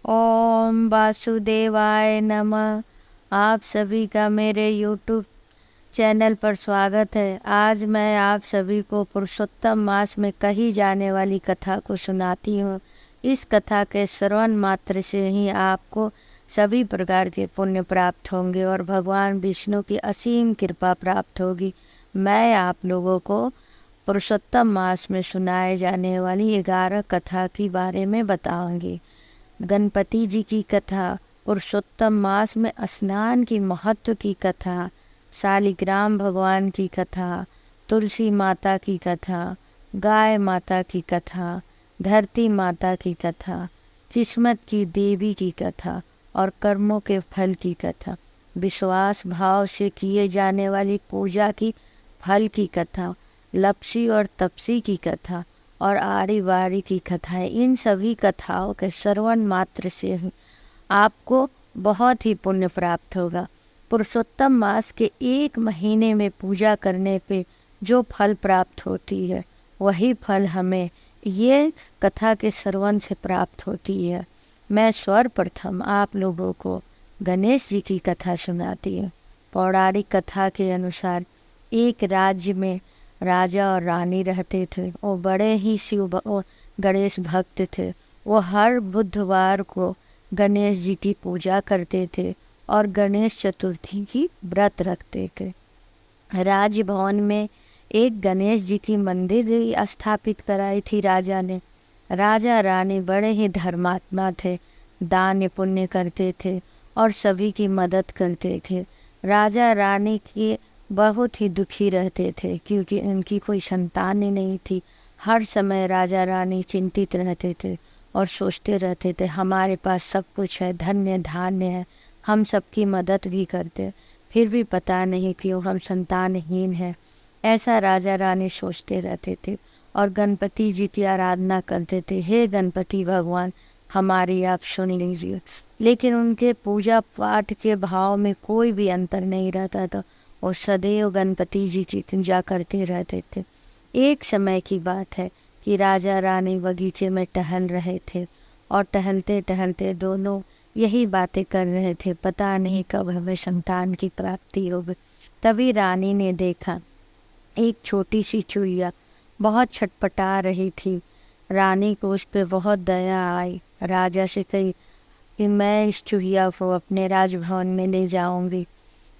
ओम वासुदेवाय नमः। आप सभी का मेरे YouTube चैनल पर स्वागत है। आज मैं आप सभी को पुरुषोत्तम मास में कही जाने वाली कथा को सुनाती हूँ। इस कथा के श्रवण मात्र से ही आपको सभी प्रकार के पुण्य प्राप्त होंगे और भगवान विष्णु की असीम कृपा प्राप्त होगी। मैं आप लोगों को पुरुषोत्तम मास में सुनाए जाने वाली 11 कथा के बारे में बताऊंगी। गणपति जी की कथा, पुरुषोत्तम मास में स्नान की महत्व की कथा, शालिग्राम भगवान की कथा, तुलसी माता की कथा, गाय माता की कथा, धरती माता की कथा, किस्मत की देवी की कथा और कर्मों के फल की कथा, विश्वास भाव से किए जाने वाली पूजा की फल की कथा, लपसी और तपसी की कथा और आरी वारी की कथाएं। इन सभी कथाओं के श्रवण मात्र से ही आपको बहुत ही पुण्य प्राप्त होगा। पुरुषोत्तम मास के 1 महीने में पूजा करने पे जो फल प्राप्त होती है वही फल हमें ये कथा के श्रवण से प्राप्त होती है। मैं सर्वप्रथम आप लोगों को गणेश जी की कथा सुनाती हूँ। पौराणिक कथा के अनुसार एक राज्य में राजा और रानी रहते थे। वो बड़े ही गणेश भक्त थे। वो हर बुधवार को गणेश जी की पूजा करते थे और गणेश चतुर्थी की व्रत रखते थे। राजभवन में एक गणेश जी की मंदिर स्थापित कराई थी राजा ने। राजा रानी बड़े ही धर्मात्मा थे, दान पुण्य करते थे और सभी की मदद करते थे। राजा रानी के बहुत ही दुखी रहते थे क्योंकि उनकी कोई संतान ही नहीं थी। हर समय राजा रानी चिंतित रहते थे और सोचते रहते थे हमारे पास सब कुछ है, धन्य धान्य है, हम सबकी मदद भी करते, फिर भी पता नहीं क्यों हम संतानहीन हैं। ऐसा राजा रानी सोचते रहते थे और गणपति जी की आराधना करते थे। हे गणपति भगवान, हमारी आप सुन लीजिए। लेकिन उनके पूजा पाठ के भाव में कोई भी अंतर नहीं रहता था और सदैव गणपति जी की पूजा करते रहते थे। एक समय की बात है कि राजा रानी बगीचे में टहल रहे थे और टहलते टहलते दोनों यही बातें कर रहे थे, पता नहीं कब हमें संतान की प्राप्ति होगी। तभी रानी ने देखा एक छोटी सी चुईया बहुत छटपटा रही थी। रानी को उस पर बहुत दया आई। राजा से कही कि मैं इस चुईया को अपने राजभवन में ले जाऊंगी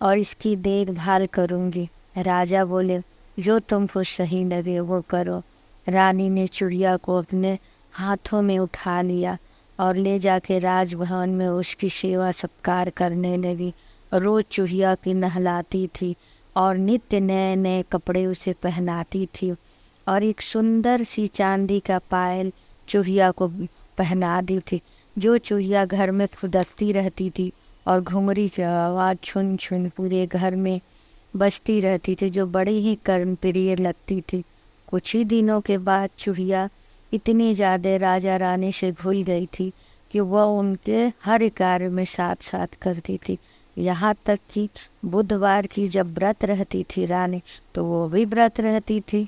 और इसकी देखभाल करूंगी। राजा बोले जो तुमको सही लगे वो करो। रानी ने चिड़िया को अपने हाथों में उठा लिया और ले जाके राजभवन में उसकी सेवा सत्कार करने लगी। रोज चूहिया की नहलाती थी और नित्य नए नए कपड़े उसे पहनाती थी और एक सुंदर सी चांदी का पायल चूहिया को पहना दी थी। जो चूहिया घर में फुदकती रहती थी और घुंघरी की आवाज़ छुन छुन पूरे घर में बजती रहती थी, जो बड़ी ही कर्मप्रिय लगती थी। कुछ ही दिनों के बाद चूहिया इतनी ज़्यादा राजा रानी से घुल गई थी कि वह उनके हर कार्य में साथ साथ करती थी। यहाँ तक कि बुधवार की जब व्रत रहती थी रानी, तो वो भी व्रत रहती थी।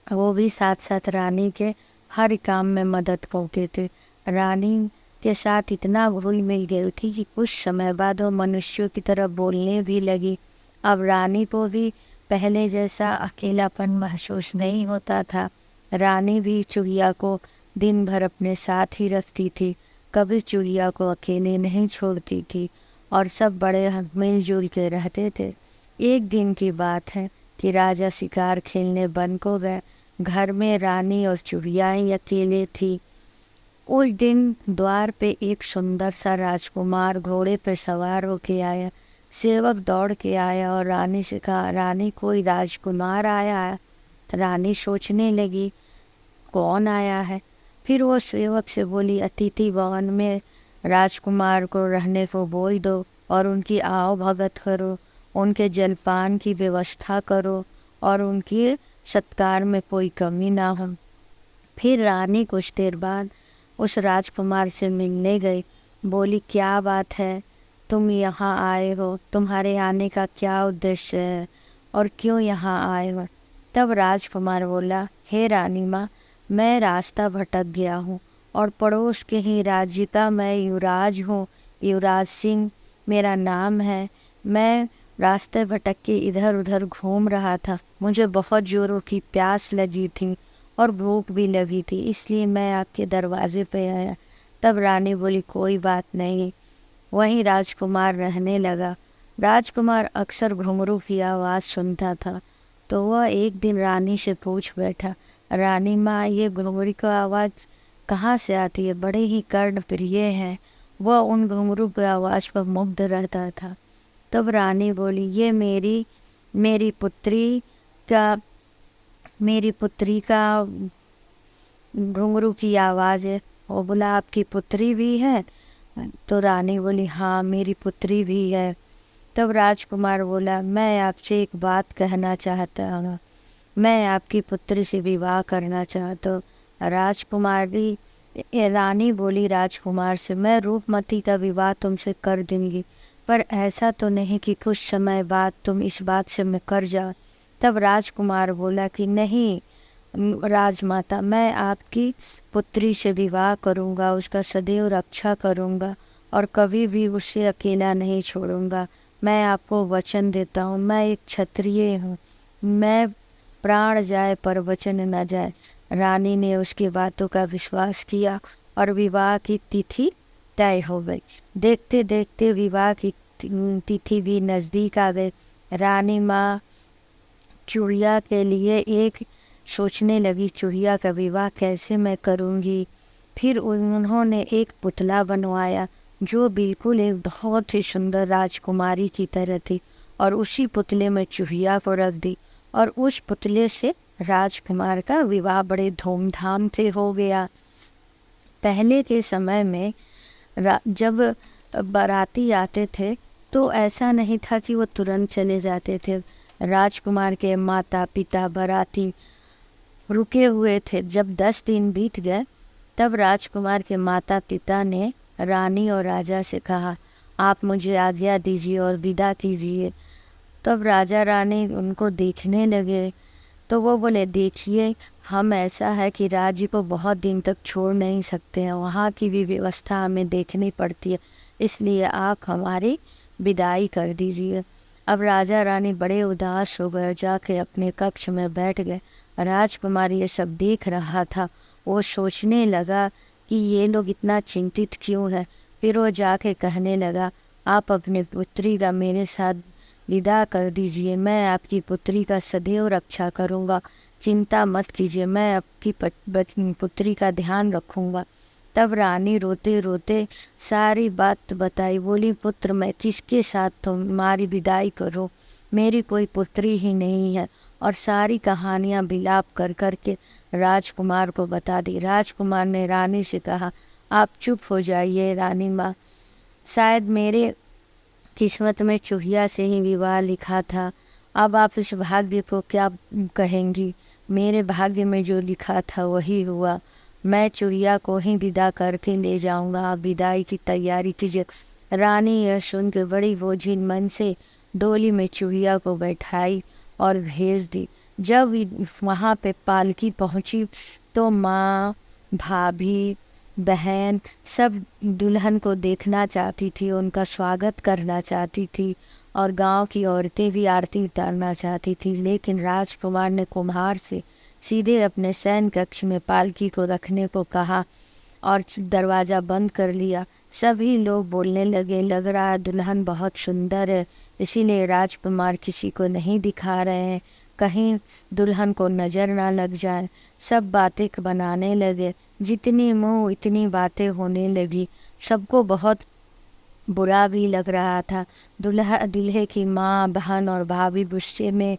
वो भी साथ साथ रानी के हर काम में मदद करते थे। रानी के साथ इतना घुल मिल गई थी कि कुछ समय बाद वो मनुष्यों की तरह बोलने भी लगी। अब रानी को भी पहले जैसा अकेलापन महसूस नहीं होता था। रानी भी चूहिया को दिन भर अपने साथ ही रखती थी, कभी चूहिया को अकेले नहीं छोड़ती थी और सब बड़े मिलजुल के रहते थे। एक दिन की बात है कि राजा शिकार खेलने वन को गए। घर में रानी और चूहिया ही अकेले थी। उस दिन द्वार पे एक सुंदर सा राजकुमार घोड़े पे सवार होके आया। सेवक दौड़ के आया और रानी से कहा, रानी कोई राजकुमार आया है। रानी सोचने लगी कौन आया है। फिर वो सेवक से बोली, अतिथि भवन में राजकुमार को रहने को बोल दो और उनकी आओ भगत करो, उनके जलपान की व्यवस्था करो और उनके सत्कार में कोई कमी ना हो। फिर रानी कुछ देर बाद उस राजकुमार से मिलने गई। बोली, क्या बात है, तुम यहाँ आए हो, तुम्हारे आने का क्या उद्देश्य है और क्यों यहाँ आए हो। तब राजकुमार बोला, हे रानी माँ, मैं रास्ता भटक गया हूँ और पड़ोस के ही राज्य का मैं युवराज हूँ। युवराज सिंह मेरा नाम है। मैं रास्ते भटक के इधर उधर घूम रहा था। मुझे बहुत ज़ोरों की प्यास लगी थी और भूख भी लगी थी, इसलिए मैं आपके दरवाजे पे आया। तब रानी बोली, कोई बात नहीं। वहीं राजकुमार रहने लगा। राजकुमार अक्सर घुंघरू की आवाज़ सुनता था, तो वह एक दिन रानी से पूछ बैठा, रानी माँ, ये घुंघरू की आवाज़ कहाँ से आती है? बड़े ही कर्णप्रिय है। वह उन घुंघरू की आवाज़ पर मुग्ध रहता था। तब रानी बोली, ये मेरी पुत्री का मेरी पुत्री का घुंघरू की आवाज़ है। वो बोला, आपकी पुत्री भी है? तो रानी बोली, हाँ, मेरी पुत्री भी है। तब राजकुमार बोला, मैं आपसे एक बात कहना चाहता हूँ। मैं आपकी पुत्री से विवाह करना चाहता हूँ। रानी बोली राजकुमार से, मैं रूपमती का विवाह तुमसे कर दूंगी, पर ऐसा तो नहीं कि कुछ समय बाद तुम इस बात से मुकर जाओ। तब राजकुमार बोला कि नहीं राजमाता, मैं आपकी पुत्री से विवाह करूँगा, उसका सदैव रक्षा करूँगा और कभी भी उसे अकेला नहीं छोड़ूंगा। मैं आपको वचन देता हूँ, मैं एक क्षत्रिय हूँ। मैं प्राण जाए पर वचन न जाए। रानी ने उसकी बातों का विश्वास किया और विवाह की तिथि तय हो गई। देखते देखते विवाह की तिथि भी नज़दीक आ गई। रानी माँ चूड़िया के लिए एक सोचने लगी, चूड़िया का विवाह कैसे मैं करूँगी। फिर उन्होंने एक पुतला बनवाया जो बिल्कुल एक बहुत ही सुंदर राजकुमारी की तरह थी, और उसी पुतले में चूड़िया को रख दी और उस पुतले से राजकुमार का विवाह बड़े धूमधाम से हो गया। पहले के समय में जब बाराती आते थे तो ऐसा नहीं था कि वो तुरंत चले जाते थे। राजकुमार के माता पिता बाराती रुके हुए थे। जब 10 दिन बीत गए तब राजकुमार के माता पिता ने रानी और राजा से कहा, आप मुझे आज्ञा दीजिए और विदा कीजिए। तब राजा रानी उनको देखने लगे तो वो बोले, देखिए, हम ऐसा है कि राज्य को बहुत दिन तक छोड़ नहीं सकते हैं, वहाँ की भी व्यवस्था हमें देखनी पड़ती है, इसलिए आप हमारी विदाई कर दीजिए। अब राजा रानी बड़े उदास हो गए, जाके अपने कक्ष में बैठ गए। राजकुमार ये सब देख रहा था। वो सोचने लगा कि ये लोग इतना चिंतित क्यों है। फिर वो जाके कहने लगा, आप अपने पुत्री का मेरे साथ विदा कर दीजिए। मैं आपकी पुत्री का सदैव रक्षा करूँगा, चिंता मत कीजिए, मैं आपकी पुत्री का ध्यान रखूँगा। तब रानी रोते रोते सारी बात बताई। बोली, पुत्र, मैं किसके साथ तुम्हारी विदाई करूँ? मेरी कोई पुत्री ही नहीं है। और सारी कहानियाँ विलाप कर कर के राजकुमार को बता दी। राजकुमार ने रानी से कहा, आप चुप हो जाइए रानी माँ, शायद मेरे किस्मत में चूहिया से ही विवाह लिखा था। अब आप इस भाग्य को क्या कहेंगी? मेरे भाग्य में जो लिखा था वही हुआ। मैं चूहिया को ही विदा करके ले जाऊंगा। आप विदाई की तैयारी कीजिए। रानी यह सुन के बड़ी बोझिल मन से डोली में चूहिया को बैठाई और भेज दी। जब वहाँ पे पालकी पहुँची तो माँ, भाभी, बहन सब दुल्हन को देखना चाहती थी, उनका स्वागत करना चाहती थी और गांव की औरतें भी आरती उतारना चाहती थी। लेकिन राजकुमार ने कुम्हार से सीधे अपने शयन कक्ष में पालकी को रखने को कहा और दरवाज़ा बंद कर लिया। सभी लोग बोलने लगे, लग रहा है दुल्हन बहुत सुंदर है, इसीलिए राजकुमार किसी को नहीं दिखा रहे हैं, कहीं दुल्हन को नज़र ना लग जाए। सब बातें बनाने लगे, जितनी मुँह इतनी बातें होने लगी। सबको बहुत बुरा भी लग रहा था। दूल्हे की माँ, बहन और भाभी गुस्से में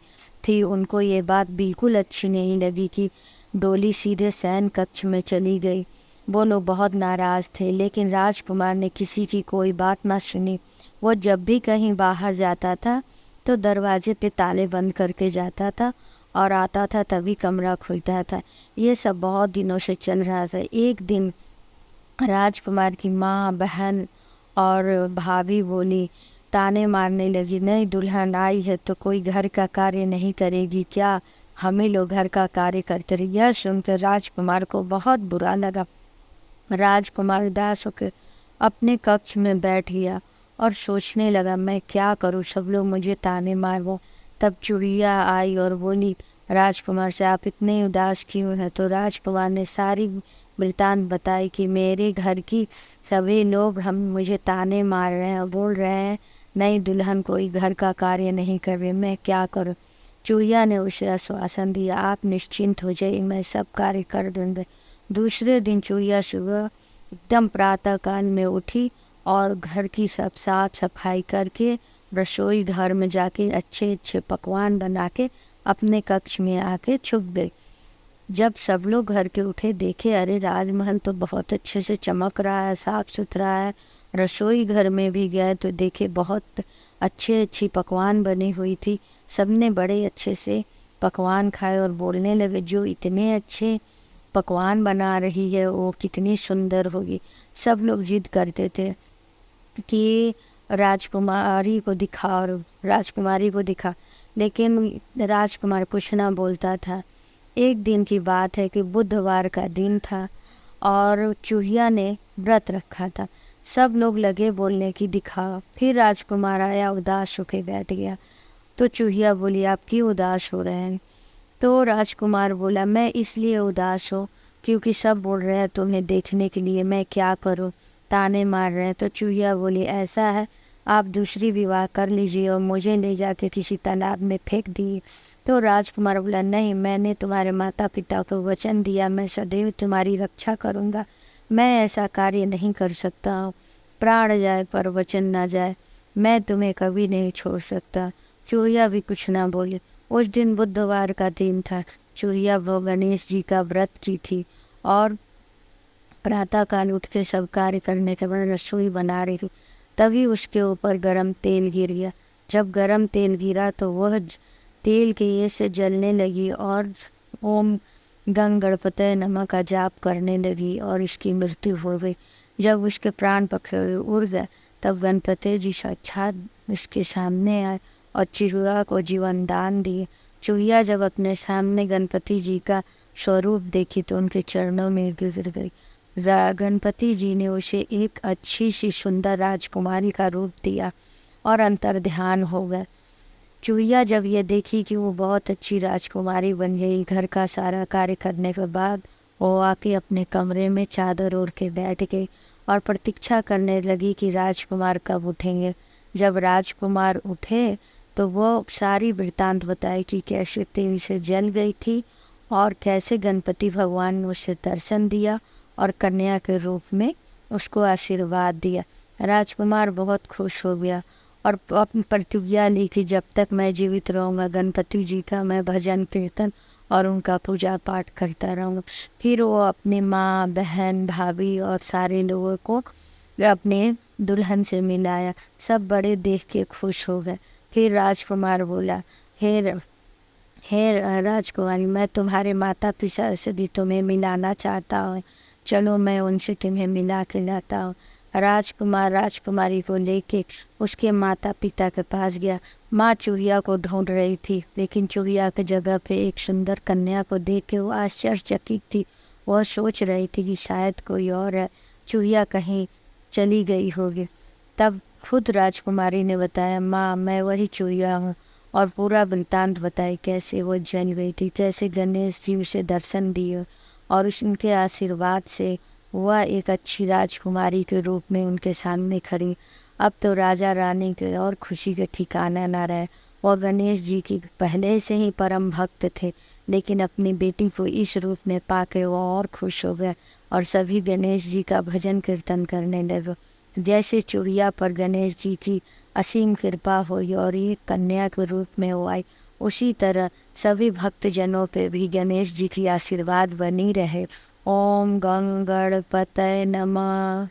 थी। उनको ये बात बिल्कुल अच्छी नहीं लगी कि डोली सीधे शयन कक्ष में चली गई। वो लोग बहुत नाराज़ थे, लेकिन राजकुमार ने किसी की कोई बात ना सुनी। वो जब भी कहीं बाहर जाता था तो दरवाजे पे ताले बंद करके जाता था और आता था तभी कमरा खुलता था। ये सब बहुत दिनों से चल रहा था। एक दिन राजकुमार की माँ, बहन और भाभी बोली, ताने मारने लगी, नहीं दुल्हन आई है तो कोई घर का कार्य नहीं करेगी क्या? हमें लोग घर का कार्य करते रहे। यह सुनकर राजकुमार को बहुत बुरा लगा। राजकुमार उदास होकर अपने कक्ष में बैठ गया और सोचने लगा, मैं क्या करूं, सब लोग मुझे ताने मारो। तब चुड़ैया आई और बोली राजकुमार से, आप इतने उदास क्यों हैं? तो राजकुमार ने सारी वृतांत बताई कि मेरे घर की सभी लोग मुझे ताने मार रहे हैं, बोल रहे हैं नई दुल्हन कोई घर का कार्य नहीं कर रही, मैं क्या करूं। चूहिया ने उसे आश्वासन दिया, आप निश्चिंत हो जाइए, मैं सब कार्य कर दूंगा। दूसरे दिन चूहिया सुबह एकदम प्रातः काल में उठी और घर की सब साफ सफाई करके रसोई घर में जाके अच्छे अच्छे पकवान बना के अपने कक्ष में आके छुप गई। जब सब लोग घर के उठे, देखे अरे राजमहल तो बहुत अच्छे से चमक रहा है, साफ सुथरा है। रसोई घर में भी गए तो देखे बहुत अच्छी पकवान बनी हुई थी। सबने बड़े अच्छे से पकवान खाए और बोलने लगे, जो इतने अच्छे पकवान बना रही है वो कितनी सुंदर होगी। सब लोग जिद करते थे कि राजकुमारी को दिखा और राजकुमारी को दिखा, लेकिन राजकुमार कुछ ना बोलता था। एक दिन की बात है कि बुधवार का दिन था और चूहिया ने व्रत रखा था। सब लोग लगे बोलने की दिखाओ। फिर राजकुमार आया, उदास होके बैठ गया। तो चूहिया बोली, आप क्यों उदास हो रहे हैं? तो राजकुमार बोला, मैं इसलिए उदास हूँ क्योंकि सब बोल रहे हैं तुम्हें देखने के लिए, मैं क्या करूँ, ताने मार रहे हैं। तो चूहिया बोली, ऐसा है आप दूसरी विवाह कर लीजिए और मुझे ले जाके किसी तालाब में फेंक दिए। तो राजकुमार बोला, नहीं, मैंने तुम्हारे माता पिता को वचन दिया, मैं सदैव तुम्हारी रक्षा करूँगा, मैं ऐसा कार्य नहीं कर सकता हूँ। प्राण जाए पर वचन ना जाए, मैं तुम्हें कभी नहीं छोड़ सकता। चूहिया भी कुछ ना बोले। उस दिन बुधवार का दिन था। चूहिया वो गणेश जी का व्रत की थी और प्रातःकाल उठ के सब कार्य करने के बाद रसोई बना रही थी। तभी उसके ऊपर गरम तेल गिर गया। जब गरम तेल गिरा तो वह तेल के ये से जलने लगी और ओम गंग गणपतये नमः का जाप करने लगी और इसकी मृत्यु हो गई। जब उसके प्राण पखेरु उड़ गए तब गणपति जी साक्षात उसके सामने आए और चूहिया को जीवन दान दिए। चूहिया जब अपने सामने गणपति जी का स्वरूप देखी तो उनके चरणों में गिर गई। गणपति जी ने उसे एक अच्छी सी सुंदर राजकुमारी का रूप दिया और अंतर्ध्यान हो गए। चूहिया जब ये देखी कि वो बहुत अच्छी राजकुमारी बन गई, घर का सारा कार्य करने के बाद वो आके अपने कमरे में चादर ओढ़ के बैठ गई और प्रतीक्षा करने लगी कि राजकुमार कब उठेंगे। जब राजकुमार उठे तो वो सारी वृतांत बताई कि कैसे तेल से जल गई थी और कैसे गणपति भगवान ने उसे दर्शन दिया और कन्या के रूप में उसको आशीर्वाद दिया। राजकुमार बहुत खुश हो गया और अपनी प्रतिज्ञा ली कि जब तक मैं जीवित रहूँगा गणपति जी का मैं भजन कीर्तन और उनका पूजा पाठ करता रहूँगा। फिर वो अपनी माँ, बहन, भाभी और सारे लोगों को अपने दुल्हन से मिलाया। सब बड़े देख के खुश हो गए। फिर राजकुमार बोला, हे राजकुमारी, मैं तुम्हारे माता पिता से भी तुम्हें मिलाना चाहता हूँ, चलो मैं उनसे तुम्हें मिला के लाता हूँ। राजकुमार राजकुमारी को लेके उसके माता पिता के पास गया। माँ चूहिया को ढूंढ रही थी, लेकिन चूहिया की जगह पे एक सुंदर कन्या को देख के वो आश्चर्यचकित थी। वह सोच रही थी कि शायद कोई और है, चूहिया कहीं चली गई होगी। तब खुद राजकुमारी ने बताया, माँ मैं वही चूहिया हूँ, और पूरा वृत्तांत बताई कैसे वो जल गई थी, कैसे गणेश जी उसे दर्शन दिए और उनके आशीर्वाद से वह एक अच्छी राजकुमारी के रूप में उनके सामने खड़ी। अब तो राजा रानी के और खुशी के ठिकाना न रहे। वह गणेश जी की पहले से ही परम भक्त थे, लेकिन अपनी बेटी को इस रूप में पाके वो और खुश हो गए और सभी गणेश जी का भजन कीर्तन करने लगे। जैसे चूहिया पर गणेश जी की असीम कृपा हुई और एक कन्या के रूप में वो आई, उसी तरह सभी भक्तजनों पे भी गणेश जी की आशीर्वाद बनी रहे। ओम गंग गणपतये नमः।